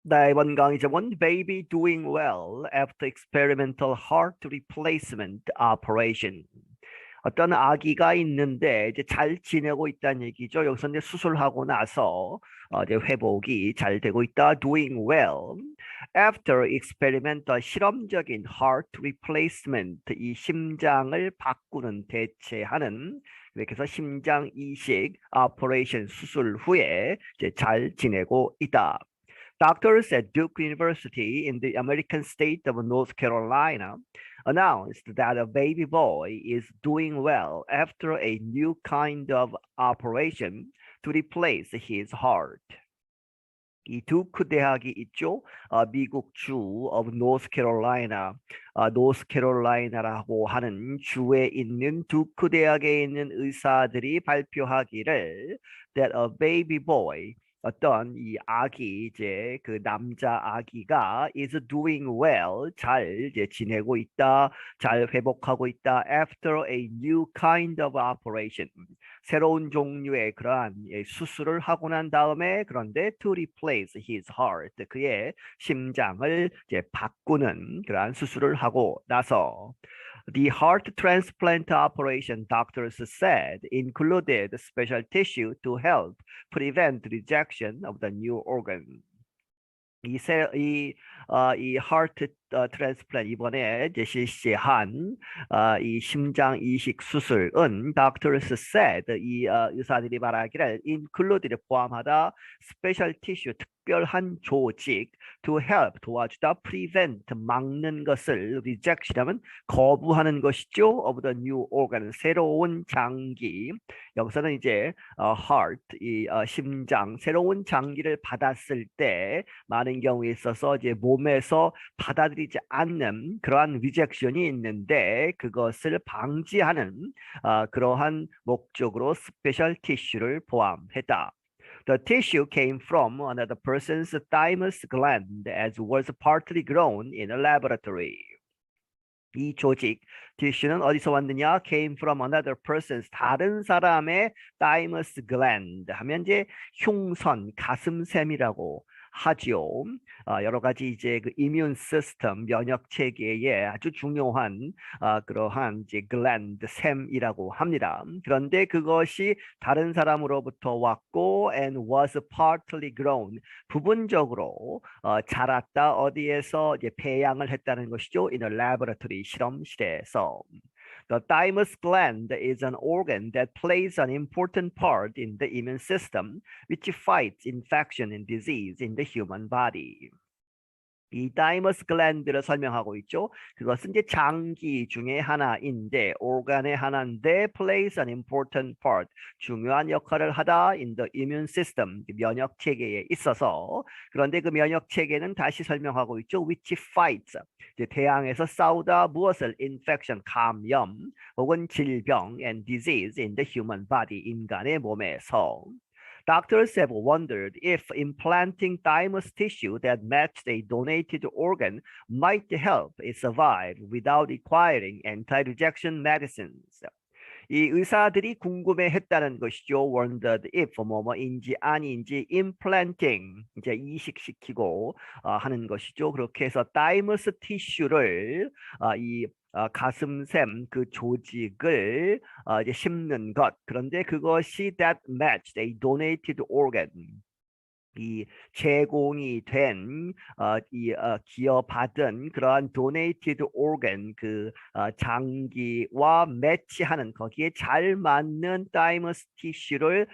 네, 이번 강의제 One baby doing well after experimental heart replacement operation. 어떤 아기가 있는데 이제 잘 지내고 있다는 얘기죠. 여기서 이제 수술하고 나서 이제 회복이 잘 되고 있다. Doing well after experimental 실험적인 heart replacement 이 심장을 바꾸는 대체하는 이렇게 해서 심장 이식 operation 수술 후에 이제 잘 지내고 있다. Doctors at Duke University in the American state of North Carolina announced that a baby boy is doing well after a new kind of operation to replace his heart. 이 두크 대학이 있죠. 미국 주 of North Carolina, 노스캐롤라이나라고 하는 주에 있는 두크 대학에 있는 의사들이 발표하기를 that a baby boy 어떤 이 아기 이제 그 남자 아기가 is doing well 잘 이제 지내고 있다 잘 회복하고 있다 after a new kind of operation 새로운 종류의 그러한 수술을 하고 난 다음에 그런데 to replace his heart 그의 심장을 이제 바꾸는 그러한 수술을 하고 나서 The heart transplant operation, doctors said, included special tissue to help prevent rejection of the new organ. 이 하트 트랜스플랜트 이번에 이제 실시한 이 심장 이식 수술은 doctors said 이 의사들이 말하기를 included 포함하다 special tissue 특별한 조직 to help 도와주다 prevent 막는 것을 rejection하면 거부하는 것이죠 of the new organ 새로운 장기 여기서는 이제 heart 이 심장 새로운 장기를 받았을 때 많은 경우에 있어서 이제 몸에서 받아들이지 않는 그러한 리젝션이 있는데 그것을 방지하는 그러한 목적으로 스페셜 티슈를 포함했다. The tissue came from another person's thymus gland as was partly grown in a laboratory. 이 조직 티슈는 어디서 왔느냐? Came from another person's 다른 사람의 thymus gland 하면 이제 흉선 가슴샘이라고 하죠. 여러 가지 이제 그 이뮨 시스템 면역 체계에 아주 중요한 그러한 이제 글랜드 샘이라고 합니다. 그런데 그것이 다른 사람으로부터 왔고 and was partly grown 부분적으로 자랐다 어디에서 이제 배양을 했다는 것이죠. In a laboratory 실험실에서. The thymus gland is an organ that plays an important part in the immune system, which fights infection and disease in the human body. 이 다이머스 글랜드를 설명하고 있죠. 그것은 이제 장기 중에 하나인데 organ의 하나인데 plays an important part 중요한 역할을 하다 in the immune system 면역 체계에 있어서 그런데 그 면역 체계는 다시 설명하고 있죠. which fights 이제 대항해서 싸우다 무엇을 infection 감염 혹은 질병 and disease in the human body 인간의 몸에서 Doctors have wondered if implanting thymus tissue that matched a donated organ might help it survive without requiring anti-rejection medicines. 이 의사들이 궁금해했다는 것이죠. Wondered if 뭐뭐인지 아닌지 implanting 이제 이식시키고 하는 것이죠. 그렇게 해서 thymus tissue를 이 가슴샘 그 조직을 이제 심는 것. 그런데 그것이 that matched a donated organ. 이 제공이 된 기여받은 그러한 donated organ 그 장기와 매치하는 거기에 잘 맞는 thymus tissue를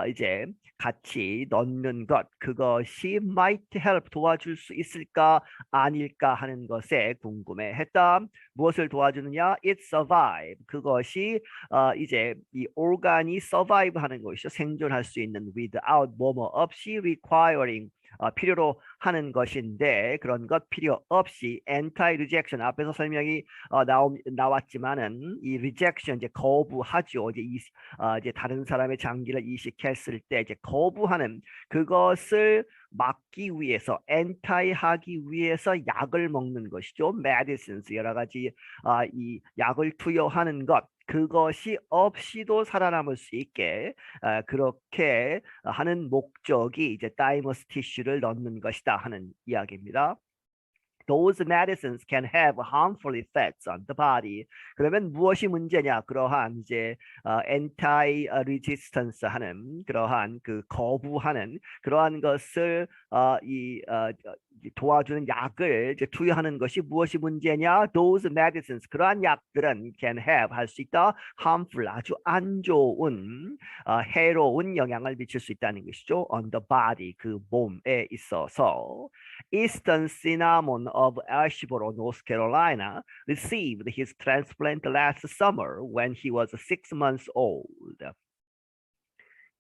이제 같이 넣는 것 그것이 might help 도와줄 수 있을까 아닐까 하는 것에 궁금해했다. 무엇을 도와주느냐? It survive 그것이 이제 이 organ이 survive 하는 것이죠. 생존할 수 있는 without 뭐뭐 없이 requiring 필요로 하는 것인데 그런 것 필요 없이 anti-rejection 앞에서 설명이 나왔지만은 이 rejection 이제 거부하죠. 이제 다른 사람의 장기를 이식했을 때 이제 거부하는 그것을 막기 위해서 anti하기 위해서 약을 먹는 것이죠. medicines 여러 가지 이 약을 투여하는 것 그것이 없이도 살아남을 수 있게 그렇게 하는 목적이 이제 다이머스 티슈를 넣는 것이다 하는 이야기입니다. Those medicines can have harmful effects on the body. 그러면 무엇이 문제냐? 그러한 이제 anti-resistance 하는 그러한 그 거부하는 그러한 것을 도와주는 약을 이제 투여하는 것이 무엇이 문제냐? Those medicines 그러한 약들은 can have 할 수 있다. harmful 아주 안 좋은 해로운 영향을 미칠 수 있다는 것이죠. On the body 그 몸에 있어서. Easton Cinnamon of Asheboro, North Carolina, received his transplant last summer when he was 6 months old.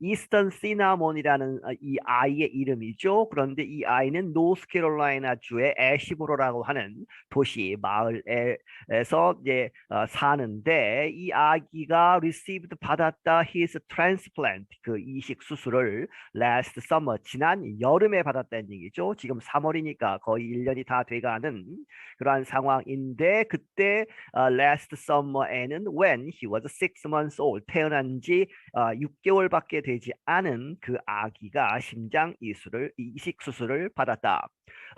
이스턴 시나몬이라는 이 아이의 이름이죠. 그런데 이 아이는 노스캐롤라이나 주의 애시보로라고 하는 도시 마을에서 이제 사는데 이 아기가 received 받았다 his transplant 그 이식 수술을 last summer 지난 여름에 받았다는 얘기죠. 지금 3월이니까 거의 1년이 다 돼가는 그러한 상황인데 그때 last summer에는 when he was 6 months old 태어난 지 6개월밖에 되지 않은 그 아기가 심장 이식 수술을 받았다.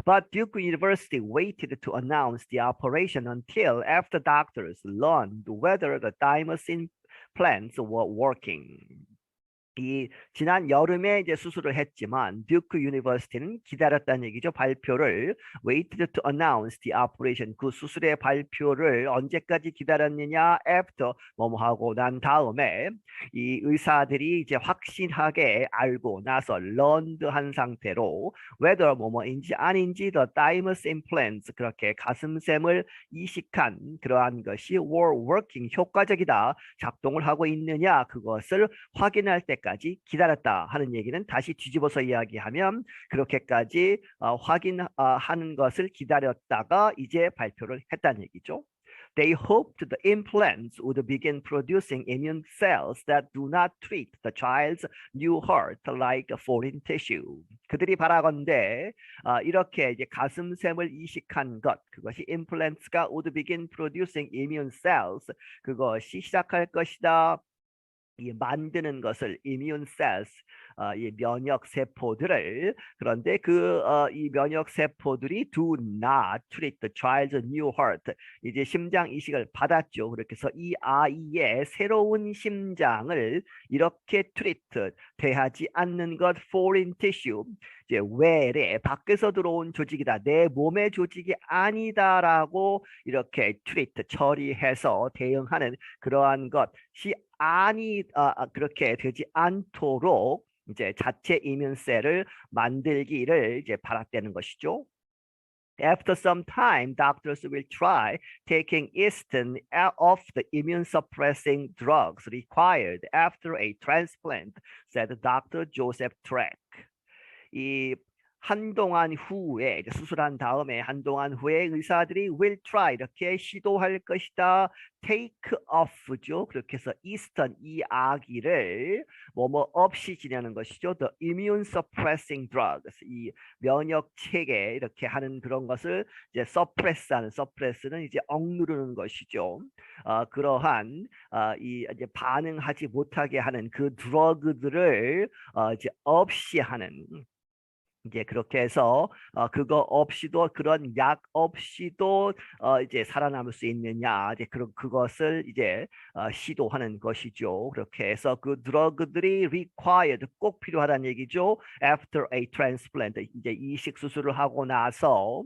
But Duke University waited to announce the operation until after doctors learned whether the thymosin plants were working. 이 지난 여름에 이제 수술을 했지만 듀크 유니버시티는 기다렸다는 얘기죠. 발표를 waited to announce the operation 그 수술의 발표를 언제까지 기다렸느냐 after 뭐뭐 하고 난 다음에 이 의사들이 이제 확신하게 알고 나서 learned 한 상태로 whether 뭐뭐인지 아닌지 the thymus implants 그렇게 가슴샘을 이식한 그러한 것이 were working 효과적이다 작동을 하고 있느냐 그것을 확인할 때 까지 기다렸다 하는 얘기는 다시 뒤집어서 이야기하면 그렇게까지 확인하는 것을 기다렸다가 이제 발표를 했다는 얘기죠. They hoped the implants would begin producing immune cells that do not treat the child's new heart like foreign tissue. 그들이 바라건대 이렇게 이제 가슴샘을 이식한 것 그것이 implants가 would begin producing immune cells 그것이 시작할 것이다. 이 만드는 것을 immune cells 이 면역 세포들을 그런데 이 면역 세포들이 do not treat the child's new heart 이제 심장 이식을 받았죠. 그렇게 해서 이 아이의 새로운 심장을 이렇게 treat 대하지 않는 것 foreign tissue 이제 외래 밖에서 들어온 조직이다. 내 몸의 조직이 아니다라고 이렇게 treat 처리해서 대응하는 그러한 것이 그렇게 되지 않도록 이제 자체 이뮨셀을 만들기를 이제 바랐다는 것이죠. After some time, doctors will try taking Easton off the immune suppressing drugs required after a transplant, said Dr. Joseph Trek. 이 한동안 후에 이제 수술한 다음에 한동안 후에 의사들이 will try 이렇게 시도할 것이다. take off죠. 그렇게 해서 이스턴 이 아기를 뭐뭐 없이 지내는 것이죠. The immune suppressing drugs 이 면역 체계 이렇게 하는 그런 것을 이제 suppress하는 suppress는 이제 억누르는 것이죠. 그러한 이 이제 반응하지 못하게 하는 그 드러그들을 이제 없이 하는 이제 그렇게 해서 그거 없이도 그런 약 없이도 이제 살아남을 수 있느냐 이제 그것을 이제 시도하는 것이죠. 그렇게 해서 그 드러그들이 required 꼭 필요하다는 얘기죠. After a transplant 이제 이식 수술을 하고 나서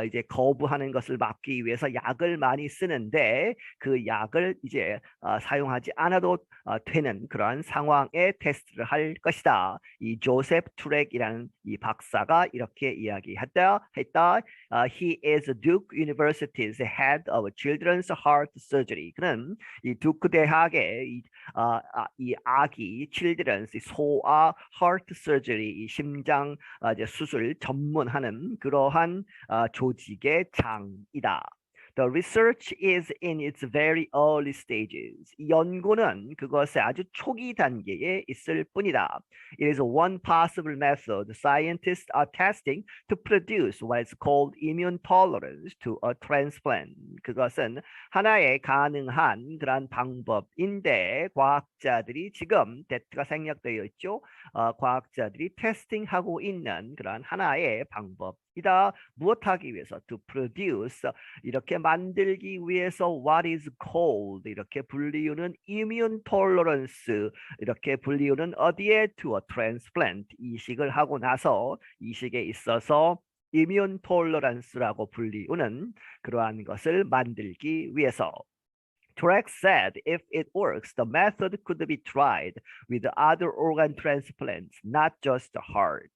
이제 거부하는 것을 막기 위해서 약을 많이 쓰는데 그 약을 이제 사용하지 않아도 되는 그러한 상황에 테스트를 할 것이다. 이 조셉 트렉이라는 이 박사가 이렇게 이야기했다. He is Duke University's head of children's heart surgery. 그는 이 두크 대학의 이 아기 children's 소아 heart surgery 이 심장 이제 수술 전문하는 그러한 조직의 장이다. The research is in its very early stages. 이 연구는 그것의 아주 초기 단계에 있을 뿐이다. It is one possible method scientists are testing to produce what is called immune tolerance to a transplant. 그것은 하나의 가능한 그런 방법인데 과학자들이 지금 that가 생략되어 있죠. 과학자들이 테스팅하고 있는 그런 하나의 방법이다. 무엇하기 위해서? To produce 이렇게 만들기 위해서 what is called 이렇게 불리우는 immune tolerance 이렇게 불리우는 어디에 to a transplant 이식을 하고 나서 이식에 있어서 immune tolerance라고 불리우는 그러한 것을 만들기 위해서. Turek said if it works, the method could be tried with other organ transplants, not just heart.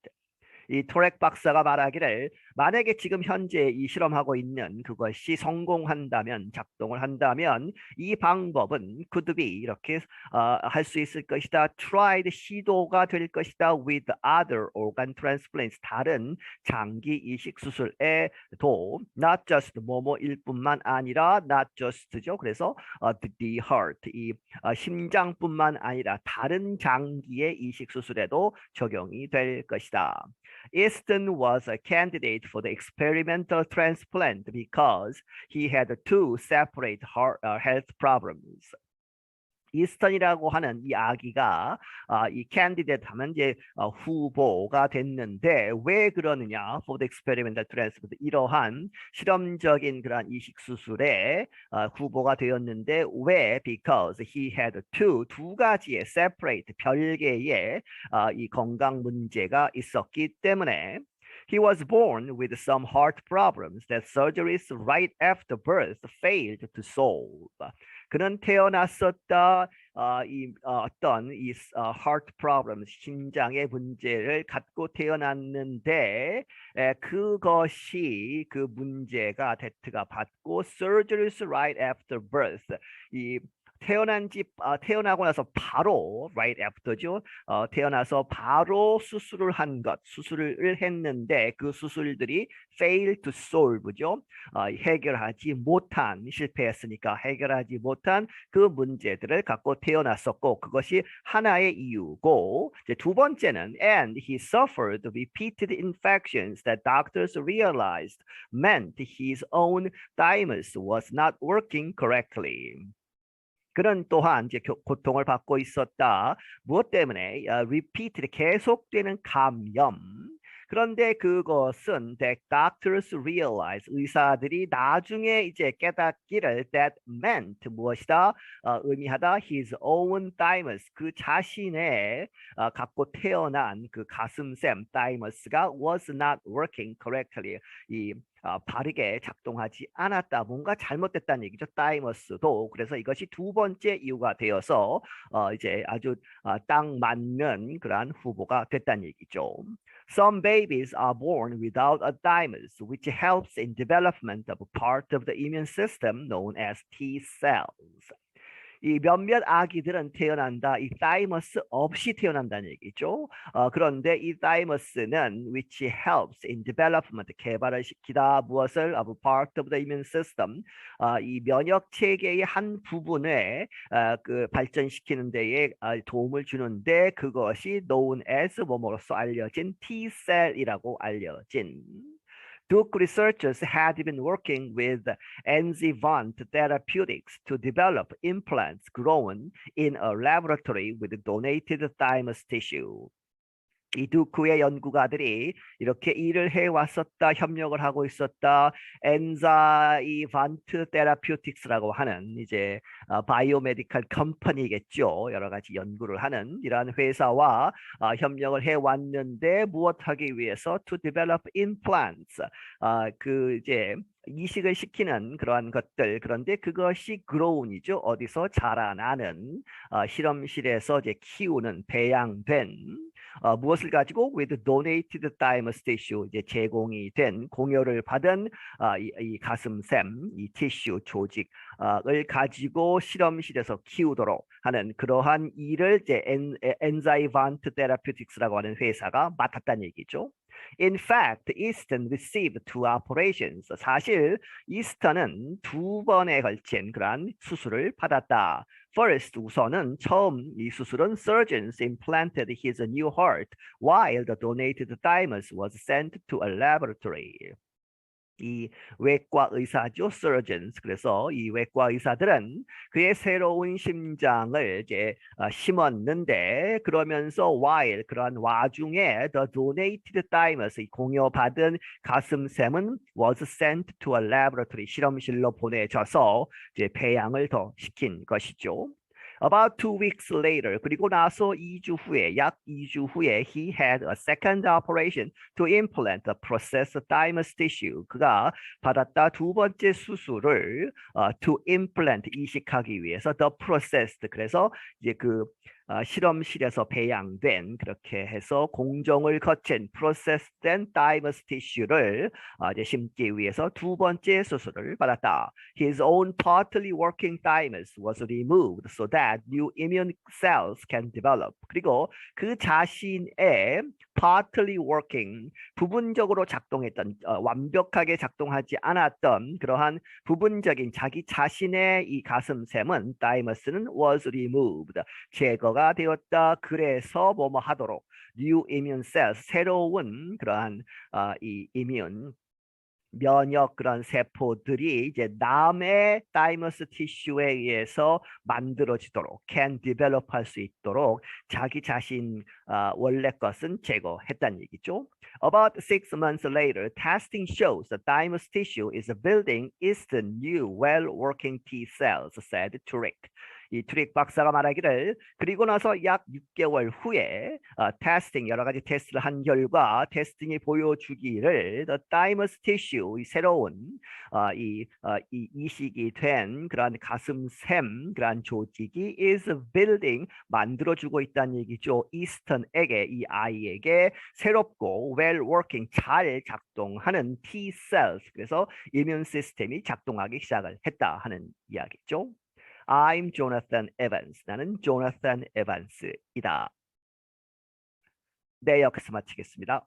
이 토렉 박사가 말하기를 만약에 지금 현재 이 실험하고 있는 그것이 성공한다면 작동을 한다면 이 방법은 could be 이렇게 할 수 있을 것이다. tried 시도가 될 것이다. with other organ transplants 다른 장기 이식 수술에도 not just 뭐뭐일 뿐만 아니라 not just죠. 그래서 the heart 이 심장뿐만 아니라 다른 장기의 이식 수술에도 적용이 될 것이다. Easton was a candidate for the experimental transplant because he had two separate health problems. 이스턴이라고 하는 이 아기가 이 candidate 하면 이제 후보가 됐는데 왜 그러느냐? For the experimental transplant 이러한 실험적인 그런 이식 수술에 후보가 되었는데 왜? Because he had 두 가지의 separate 별개의 이 건강 문제가 있었기 때문에. He was born with some heart problems that surgeries right after birth failed to solve. 그는 태어났었다 어떤 이 heart problems 심장의 문제를 갖고 태어났는데 그것이 그 문제가 대트가 받고 surgeries right after birth 이 태어나고 나서 바로 right after죠. 태어나서 바로 수술을 했는데 그 수술들이 fail to solve죠. 실패했으니까 해결하지 못한 그 문제들을 갖고 태어났었고 그것이 하나의 이유고 이제 두 번째는 and he suffered repeated infections that doctors realized meant his own thymus was not working correctly. 그는 또한 이제 고통을 받고 있었다. 무엇 때문에? repeated 계속되는 감염. 그런데 그것은 that doctors realize 의사들이 나중에 이제 깨닫기를 that meant 무엇이다? 의미하다 his own thymus 그 자신의 갖고 태어난 그 가슴샘 thymus가 was not working correctly 이 바르게 작동하지 않았다. 뭔가 잘못됐다는 얘기죠. 타이머스도. 그래서 이것이 두 번째 이유가 되어서 이제 아주 딱 맞는 그러한 후보가 됐다는 얘기죠. Some babies are born without a thymus, which helps in development of a part of the immune system known as T cells. 이 몇몇 아기들은 태어난다. 이 타이머스 없이 태어난다는 얘기죠. 그런데 이 타이머스는 which helps in development 개발을 시키다 무엇을 of part of the immune system 이 면역 체계의 한 부분에 그 발전시키는 데에 도움을 주는데 그것이 known as 뭐뭐로서 알려진 T 셀이라고 알려진. Duke researchers had been working with Enzivant Therapeutics to develop implants grown in a laboratory with donated thymus tissue. 이 두크의 연구가들이 이렇게 일을 해왔었다, 협력을 하고 있었다. 엔자이반트 테라퓨틱스라고 하는 이제 바이오메디컬 컴퍼니겠죠. 여러 가지 연구를 하는 이러한 회사와 협력을 해왔는데 무엇하기 위해서 to develop implants 그 이제 이식을 시키는 그러한 것들 그런데 그것이 grow이죠. 어디서 자라나는 실험실에서 이제 키우는 배양된 무엇을 가지고 with donated thymus tissue 이제 제공이 된 공여를 받은 이 가슴샘 이 티슈 조직을 가지고 실험실에서 키우도록 하는 그러한 일을 이제 엔자이반트 테라퓨틱스라고 하는 회사가 맡았다는 얘기죠. In fact, Easton received two operations. 사실 이스턴은 두 번에 걸친 그러한 수술을 받았다. First, 우선은 처음 이 수술은 surgeons implanted his new heart while the donated thymus was sent to a laboratory. 이 외과 의사죠, surgeons. 그래서 이 외과 의사들은 그의 새로운 심장을 이제 심었는데 그러면서 while 그러한 와중에 the donated thymus 이 공여받은 가슴샘은 was sent to a laboratory 실험실로 보내져서 이제 배양을 더 시킨 것이죠. About 2 weeks later, 그리고 나서 2주 후에, 약 2주 후에, he had a second operation to implant the processed thymus tissue. 그가 받았다 두 번째 수술을 to implant 이식하기 위해서 the processed. 그래서 이제 그 실험실에서 배양된 그렇게 해서 공정을 거친 process된 thymus tissue를 이제 심기 위해서 두 번째 수술을 받았다. His own partly working thymus was removed so that new immune cells can develop. 그리고 그 자신의 partly working 부분적으로 작동했던 완벽하게 작동하지 않았던 그러한 부분적인 자기 자신의 이 가슴샘은 thymus는 was removed 제거가 되었다. 그래서 뭐뭐 하도록 new immune cells 새로운 그러한 이 immune 면역 그런 세포들이 이제 남의 타이머스 티슈에 의해서 만들어지도록 can develop 할 수 있도록 자기 자신 원래 것은 제거했다는 얘기죠. About 6 months later, testing shows the thymus tissue is building its new well-working T cells, said Turek. 이 트릭 박사가 말하기를 그리고 나서 약 6개월 후에 테스팅 여러 가지 테스트를 한 결과 테스팅이 보여주기를 the thymus tissue 이 새로운 이식이 된 그러한 가슴샘 그러한 조직이 is building 만들어주고 있다는 얘기죠. 이스턴에게 이 아이에게 새롭고 well working 잘 작동하는 T cells 그래서 이뮨 시스템이 작동하기 시작을 했다 하는 이야기죠. I'm Jonathan Evans. 나는 조나탄 에반스이다. 네, 여기서 마치겠습니다.